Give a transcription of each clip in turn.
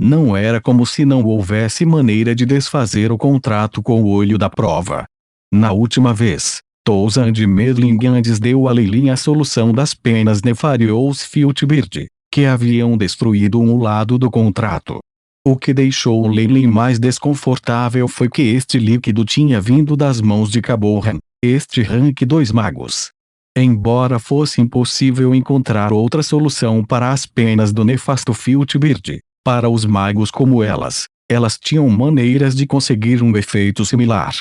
Não era como se não houvesse maneira de desfazer o contrato com o olho da prova. Na última vez, Toussaint Merlingandes deu a Leilin a solução das penas Nefarious Filtbird, que haviam destruído um lado do contrato. O que deixou Leilin mais desconfortável foi que este líquido tinha vindo das mãos de Caborran, este rank dos magos. Embora fosse impossível encontrar outra solução para as penas do nefasto Filtbird, para os magos como elas tinham maneiras de conseguir um efeito similar.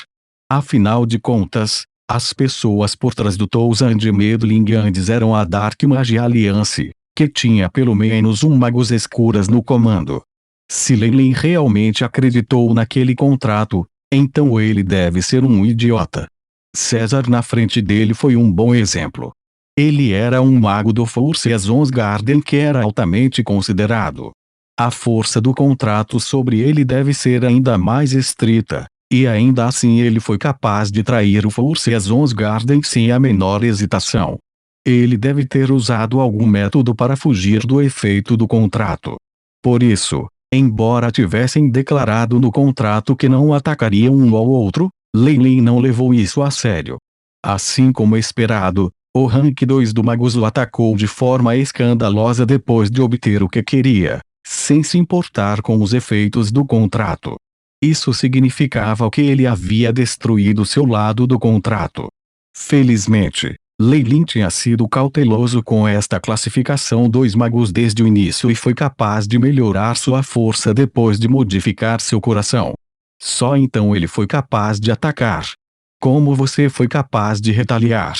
Afinal de contas, as pessoas por trás do Toussaint Merlingandes eram a Dark Magia Alliance, que tinha pelo menos um magos escuras no comando. Se Leilin realmente acreditou naquele contrato, então ele deve ser um idiota. César na frente dele foi um bom exemplo. Ele era um mago do Forsazonsgarden que era altamente considerado. A força do contrato sobre ele deve ser ainda mais estrita, e ainda assim ele foi capaz de trair o Forsazonsgarden sem a menor hesitação. Ele deve ter usado algum método para fugir do efeito do contrato. Por isso, embora tivessem declarado no contrato que não atacariam um ao outro, Leilin não levou isso a sério. Assim como esperado, o rank 2 do Magus o atacou de forma escandalosa depois de obter o que queria, sem se importar com os efeitos do contrato. Isso significava que ele havia destruído seu lado do contrato. Felizmente, Leilin tinha sido cauteloso com esta classificação dos magos desde o início e foi capaz de melhorar sua força depois de modificar seu coração. Só então ele foi capaz de atacar. Como você foi capaz de retaliar?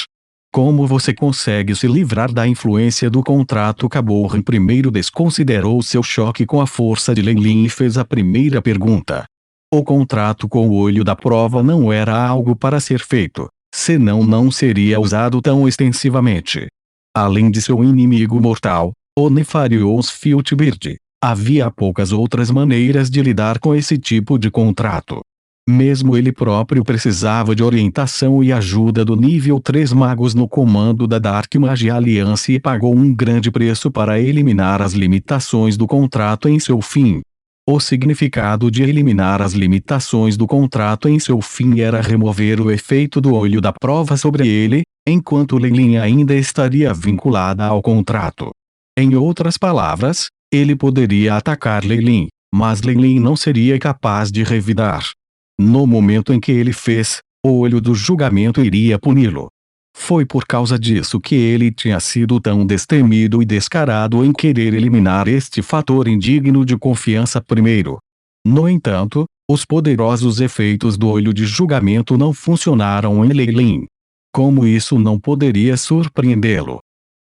Como você consegue se livrar da influência do contrato? Caborran primeiro desconsiderou seu choque com a força de Leilin e fez a primeira pergunta. O contrato com o olho da prova não era algo para ser feito, senão não seria usado tão extensivamente. Além de seu inimigo mortal, o Nefarious Filtbird, havia poucas outras maneiras de lidar com esse tipo de contrato. Mesmo ele próprio precisava de orientação e ajuda do nível 3 magos no comando da Dark Magia Alliance e pagou um grande preço para eliminar as limitações do contrato em seu fim. O significado de eliminar as limitações do contrato em seu fim era remover o efeito do olho da prova sobre ele, enquanto Leilin ainda estaria vinculada ao contrato. Em outras palavras, ele poderia atacar Leilin, mas Leilin não seria capaz de revidar. No momento em que ele fez, o olho do julgamento iria puni-lo. Foi por causa disso que ele tinha sido tão destemido e descarado em querer eliminar este fator indigno de confiança primeiro. No entanto, os poderosos efeitos do olho de julgamento não funcionaram em Leilin. Como isso não poderia surpreendê-lo?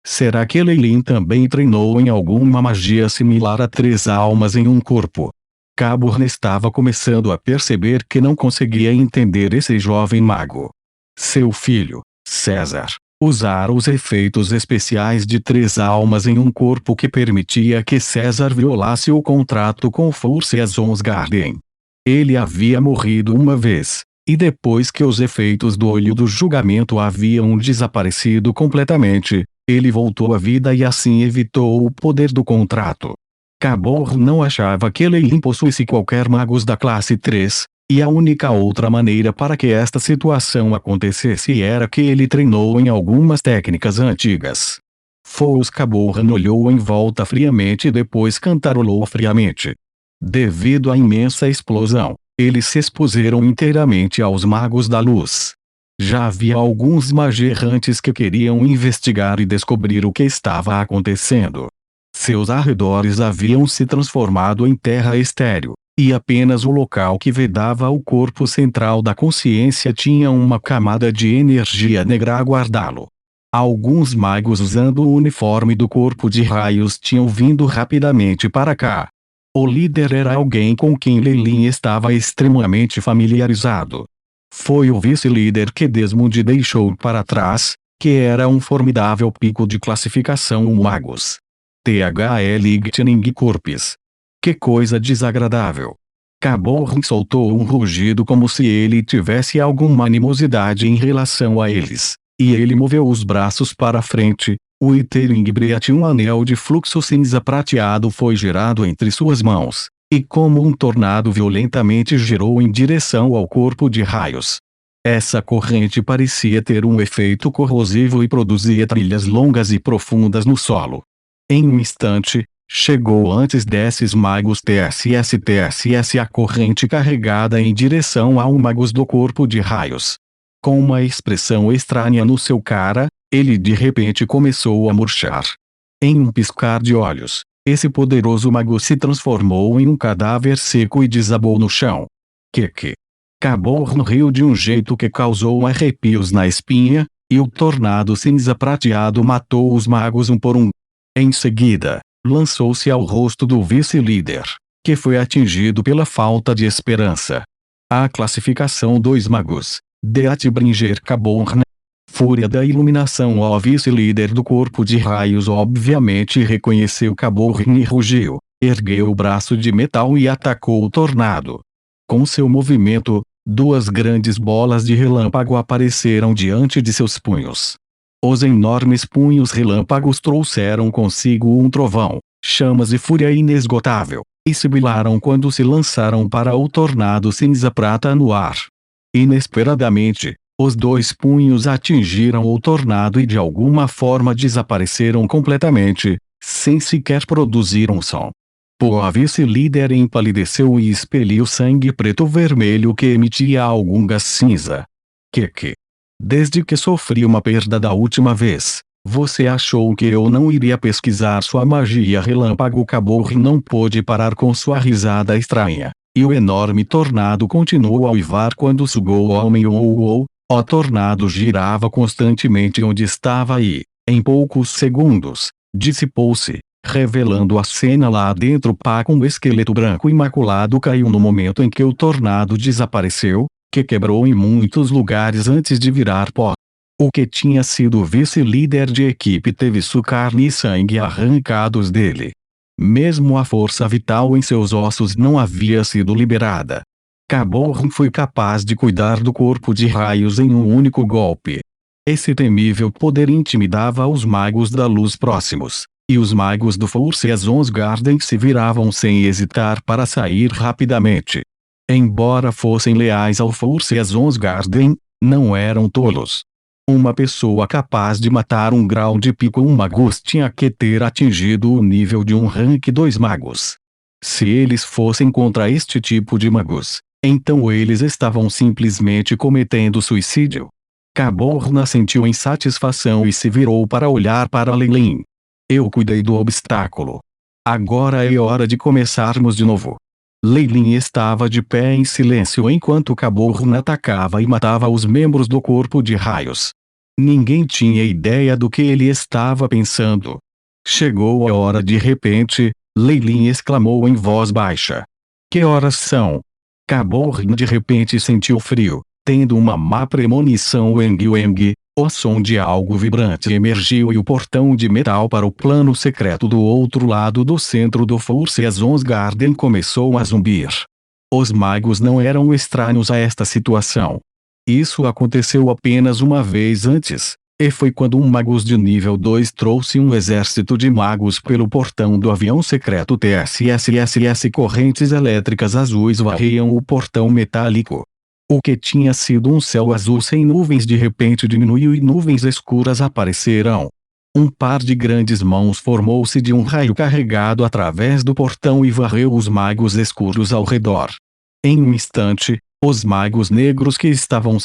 Será que Leilin também treinou em alguma magia similar a 3 almas em um corpo? Caborran estava começando a perceber que não conseguia entender esse jovem mago. Seu filho, César, usara os efeitos especiais de 3 almas em um corpo que permitia que César violasse o contrato com Forsazonsgarden. Ele havia morrido uma vez, e depois que os efeitos do olho do julgamento haviam desaparecido completamente, ele voltou à vida e assim evitou o poder do contrato. Caborran não achava que Leilin possuísse qualquer magos da classe 3, e a única outra maneira para que esta situação acontecesse era que ele treinou em algumas técnicas antigas. Caborran olhou em volta friamente e depois cantarolou friamente. Devido à imensa explosão, eles se expuseram inteiramente aos magos da luz. Já havia alguns magerrantes que queriam investigar e descobrir o que estava acontecendo. Seus arredores haviam se transformado em terra estéril, e apenas o local que vedava o corpo central da consciência tinha uma camada de energia negra a guardá-lo. Alguns magos usando o uniforme do corpo de raios tinham vindo rapidamente para cá. O líder era alguém com quem Leilin estava extremamente familiarizado. Foi o vice-líder que Desmond deixou para trás, que era um formidável pico de classificação magos. THL Ightening Corpus. Que coisa desagradável. Caborran soltou um rugido como se ele tivesse alguma animosidade em relação a eles, e ele moveu os braços para frente. O Iteringbriat, um anel de fluxo cinza prateado foi gerado entre suas mãos, e como um tornado violentamente girou em direção ao corpo de raios. Essa corrente parecia ter um efeito corrosivo e produzia trilhas longas e profundas no solo. Em um instante, chegou antes desses magos TSS a corrente carregada em direção a um magus do corpo de raios. Com uma expressão estranha no seu cara, ele de repente começou a murchar. Em um piscar de olhos, esse poderoso mago se transformou em um cadáver seco e desabou no chão. Caborro riu de um jeito que causou arrepios na espinha, e o tornado cinza prateado matou os magos um por um. Em seguida, lançou-se ao rosto do vice-líder, que foi atingido pela falta de esperança. A classificação 2 magos, Deathbringer Caborn. Fúria da iluminação. O vice-líder do corpo de raios obviamente reconheceu Caborn e rugiu, ergueu o braço de metal e atacou o tornado. Com seu movimento, 2 grandes bolas de relâmpago apareceram diante de seus punhos. Os enormes punhos relâmpagos trouxeram consigo um trovão, chamas e fúria inesgotável, e sibilaram quando se lançaram para o tornado cinza-prata no ar. Inesperadamente, os 2 punhos atingiram o tornado e de alguma forma desapareceram completamente, sem sequer produzir um som. O vice-líder empalideceu e expeliu sangue preto-vermelho que emitia algum gás cinza. Desde que sofri uma perda da última vez, você achou que eu não iria pesquisar sua magia relâmpago? Caborn não pôde parar com sua risada estranha, e o enorme tornado continuou a uivar quando sugou o homem. O tornado girava constantemente onde estava e, em poucos segundos, dissipou-se, revelando a cena lá dentro. Um esqueleto branco imaculado caiu no momento em que o tornado desapareceu, que quebrou em muitos lugares antes de virar pó. O que tinha sido vice-líder de equipe teve sua carne e sangue arrancados dele. Mesmo a força vital em seus ossos não havia sido liberada. Caborn foi capaz de cuidar do corpo de raios em um único golpe. Esse temível poder intimidava os magos da luz próximos, e os magos do Forces Garden se viravam sem hesitar para sair rapidamente. Embora fossem leais ao Forces Garden, não eram tolos. Uma pessoa capaz de matar um grau de pico magus tinha que ter atingido o nível de um rank 2 magos. Se eles fossem contra este tipo de magos, então eles estavam simplesmente cometendo suicídio. Caborn sentiu insatisfação e se virou para olhar para Leilin. Eu cuidei do obstáculo. Agora é hora de começarmos de novo. Leilin estava de pé em silêncio enquanto Caborn atacava e matava os membros do corpo de raios. Ninguém tinha ideia do que ele estava pensando. Chegou a hora. De repente, Leilin exclamou em voz baixa. Que horas são? Caborn de repente sentiu frio, tendo uma má premonição. Weng, o som de algo vibrante emergiu e o portão de metal para o plano secreto do outro lado do centro do Forces Garden começou a zumbir. Os magos não eram estranhos a esta situação. Isso aconteceu apenas uma vez antes, e foi quando um magus de nível 2 trouxe um exército de magos pelo portão do avião secreto TSSSS. Correntes elétricas azuis varriam o portão metálico. O que tinha sido um céu azul sem nuvens de repente diminuiu e nuvens escuras apareceram. Um par de grandes mãos formou-se de um raio carregado através do portão e varreu os magos escuros ao redor. Em um instante, os magos negros que estavam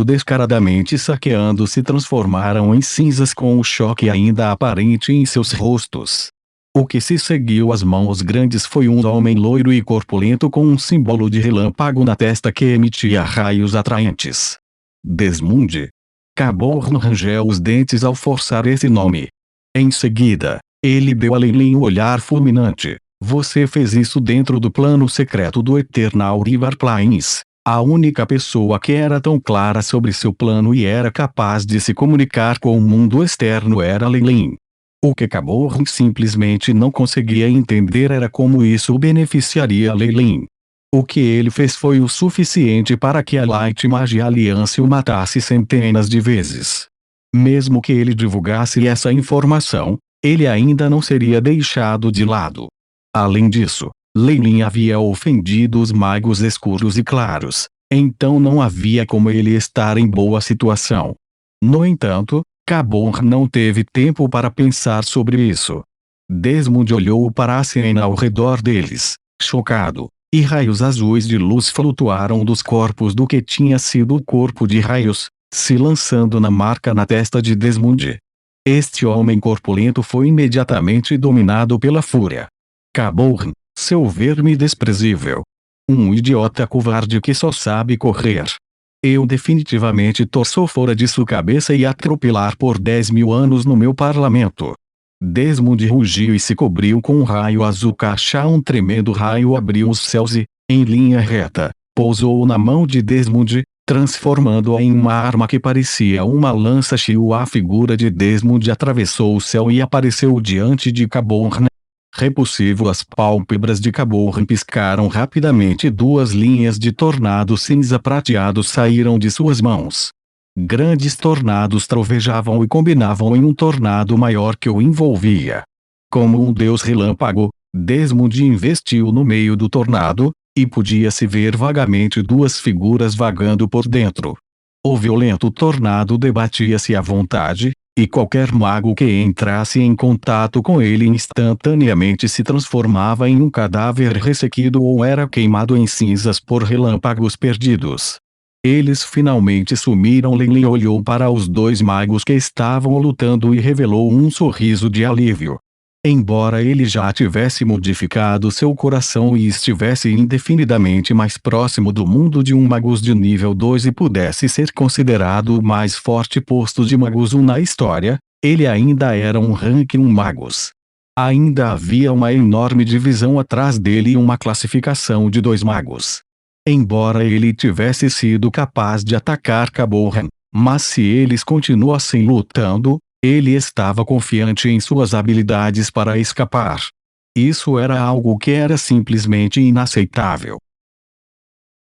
descaradamente saqueando se transformaram em cinzas com o choque ainda aparente em seus rostos. O que se seguiu às mãos grandes foi um homem loiro e corpulento com um símbolo de relâmpago na testa que emitia raios atraentes. Desmunde. Caborn rangeu os dentes ao forçar esse nome. Em seguida, ele deu a Leilin um olhar fulminante. Você fez isso dentro do plano secreto do Eternal River Plains. A única pessoa que era tão clara sobre seu plano e era capaz de se comunicar com o mundo externo era Leilin. O que Caborn simplesmente não conseguia entender era como isso beneficiaria Leilin. O que ele fez foi o suficiente para que a Light Magia Alliance o matasse centenas de vezes. Mesmo que ele divulgasse essa informação, ele ainda não seria deixado de lado. Além disso, Lei Lin havia ofendido os magos escuros e claros, então não havia como ele estar em boa situação. No entanto, Caborn não teve tempo para pensar sobre isso. Desmond olhou para a cena ao redor deles, chocado, e raios azuis de luz flutuaram dos corpos do que tinha sido o corpo de raios, se lançando na marca na testa de Desmond. Este homem corpulento foi imediatamente dominado pela fúria. Caborn, seu verme desprezível. Um idiota covarde que só sabe correr. Eu definitivamente torço fora de sua cabeça e atropelar por 10.000 anos no meu parlamento. Desmond rugiu e se cobriu com um raio azul cacha. Um tremendo raio abriu os céus e, em linha reta, pousou na mão de Desmond, transformando-a em uma arma que parecia uma lança. A figura de Desmond atravessou o céu e apareceu diante de Caborn. Repulsivo, as pálpebras de Caborn piscaram rapidamente. 2 linhas de tornado cinza prateado saíram de suas mãos. Grandes tornados trovejavam e combinavam em um tornado maior que o envolvia. Como um deus relâmpago, Desmond investiu no meio do tornado, e podia-se ver vagamente 2 figuras vagando por dentro. O violento tornado debatia-se à vontade, e qualquer mago que entrasse em contato com ele instantaneamente se transformava em um cadáver ressequido ou era queimado em cinzas por relâmpagos perdidos. Eles finalmente sumiram. Lin olhou para os 2 magos que estavam lutando e revelou um sorriso de alívio. Embora ele já tivesse modificado seu coração e estivesse indefinidamente mais próximo do mundo de um magus de nível 2 e pudesse ser considerado o mais forte posto de magus 1 na história, ele ainda era um rank 1 magus. Ainda havia uma enorme divisão atrás dele e uma classificação de 2 magos. Embora ele tivesse sido capaz de atacar Caborn, mas se eles continuassem lutando, ele estava confiante em suas habilidades para escapar. Isso era algo que era simplesmente inaceitável.